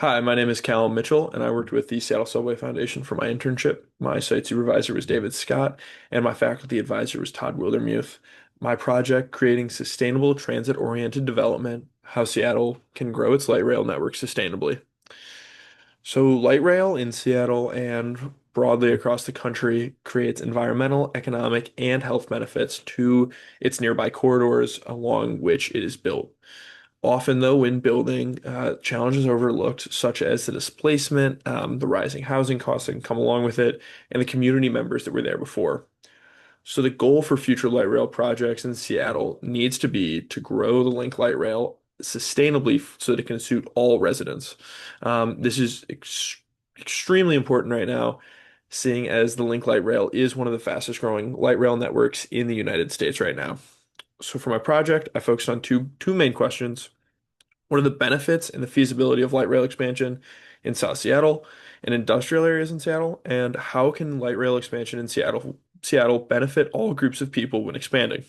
Hi, my name is Callum Mitchell, and I worked with the Seattle Subway Foundation for my internship. My site supervisor was David Scott, and my faculty advisor was Todd Wildermuth. My project, creating sustainable transit-oriented development, how Seattle can grow its light rail network sustainably. So, light rail in Seattle and broadly across the country creates environmental, economic, and health benefits to its nearby corridors along which it is built. Often, though, when building, challenges are overlooked, such as the displacement, the rising housing costs that can come along with it, and the community members that were there before. So, the goal for future light rail projects in Seattle needs to be to grow the Link Light Rail sustainably so that it can suit all residents. This is extremely important right now, seeing as the Link Light Rail is one of the fastest growing light rail networks in the United States right now. So, for my project, I focused on two main questions. What are the benefits and the feasibility of light rail expansion in South Seattle and industrial areas in Seattle? And how can light rail expansion in Seattle benefit all groups of people when expanding?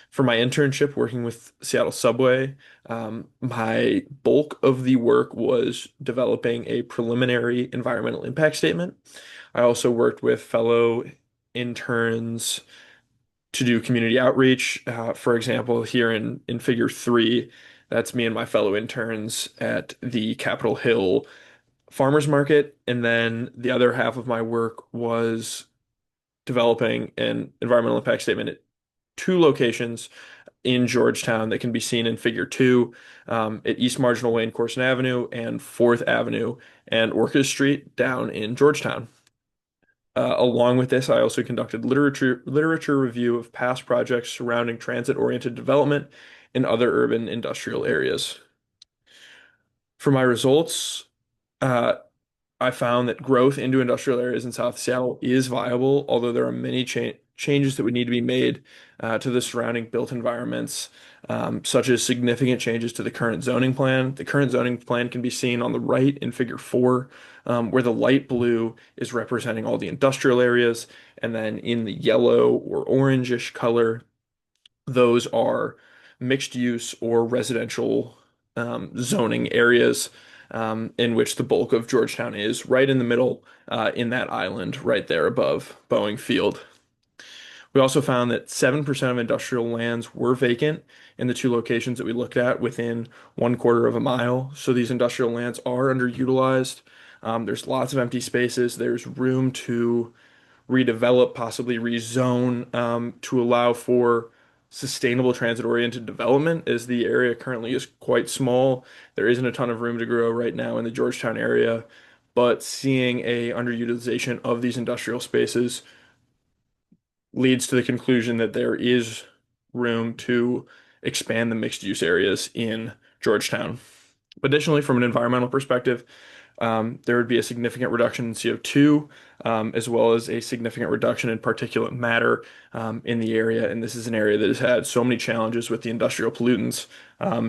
For my internship working with Seattle Subway, my bulk of the work was developing a preliminary environmental impact statement. I also worked with fellow interns to do community outreach. For example, here in Figure 3, that's me and my fellow interns at the Capitol Hill Farmers Market. And then the other half of my work was developing an environmental impact statement at two locations in Georgetown that can be seen in Figure 2, at East Marginal Way and Corson Avenue and 4th Avenue and Orchard Street down in Georgetown. Along with this, I also conducted literature review of past projects surrounding transit-oriented development in other urban industrial areas. For my results, uh, I found that growth into industrial areas in South Seattle is viable, although there are many changes that would need to be made to the surrounding built environments, such as significant changes to the current zoning plan. The current zoning plan can be seen on the right in Figure 4, where the light blue is representing all the industrial areas, and then in the yellow or orangish color, those are mixed use or residential zoning areas in which the bulk of Georgetown is, right in the middle in that island right there above Boeing Field. We also found that 7% of industrial lands were vacant in the two locations that we looked at within 1/4 of a mile. So these industrial lands are underutilized. There's lots of empty spaces. There's room to redevelop, possibly rezone, to allow for sustainable transit-oriented development, as the area currently is quite small. There isn't a ton of room to grow right now in the Georgetown area, but seeing a underutilization of these industrial spaces leads to the conclusion that there is room to expand the mixed-use areas in Georgetown. Additionally, from an environmental perspective, there would be a significant reduction in CO2, as well as a significant reduction in particulate matter in the area. And this is an area that has had so many challenges with the industrial pollutants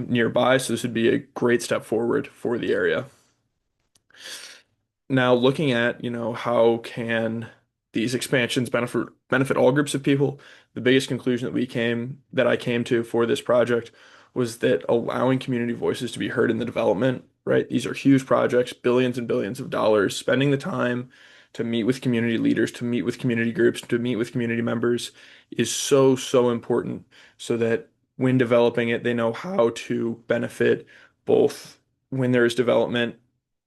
nearby. So this would be a great step forward for the area. Now, looking at, how can these expansions benefit all groups of people, the biggest conclusion that I came to for this project was that allowing community voices to be heard in the development, right? These are huge projects, billions and billions of dollars, spending the time to meet with community leaders, to meet with community groups, to meet with community members is so, so important so that when developing it, they know how to benefit both when there is development,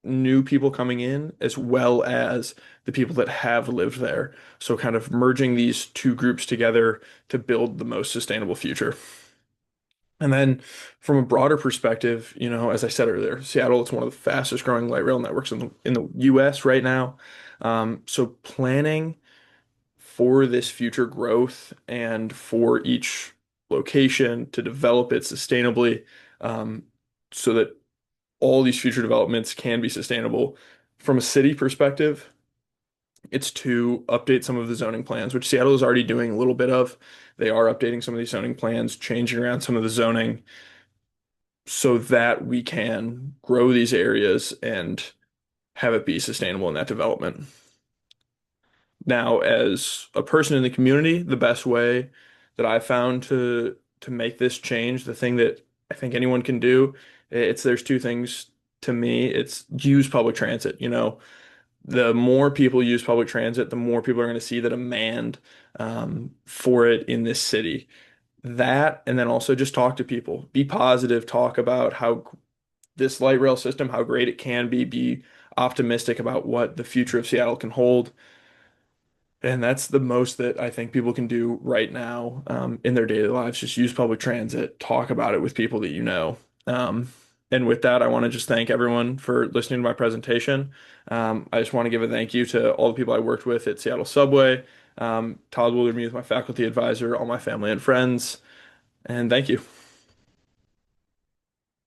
new people coming in, as well as the people that have lived there. So, kind of merging these two groups together to build the most sustainable future. And then, from a broader perspective, as I said earlier, Seattle is one of the fastest growing light rail networks in the US right now. So, planning for this future growth and for each location to develop it sustainably, so that all these future developments can be sustainable. From a city perspective, it's to update some of the zoning plans, which Seattle is already doing a little bit of. They are updating some of these zoning plans, changing around some of the zoning so that we can grow these areas and have it be sustainable in that development. Now, as a person in the community, the best way that I found to make this change, the thing that I think anyone can do, there's two things to me, it's use public transit. The more people use public transit, the more people are going to see the demand for it in this city. That, and then also just talk to people, be positive, talk about how this light rail system, how great it can be optimistic about what the future of Seattle can hold. And that's the most that I think people can do right now in their daily lives. Just use public transit, talk about it with people that you know. Um, and with that, I want to just thank everyone for listening to my presentation. I just want to give a thank you to all the people I worked with at Seattle Subway, Todd Wildermuth, my faculty advisor, all my family and friends, and thank you.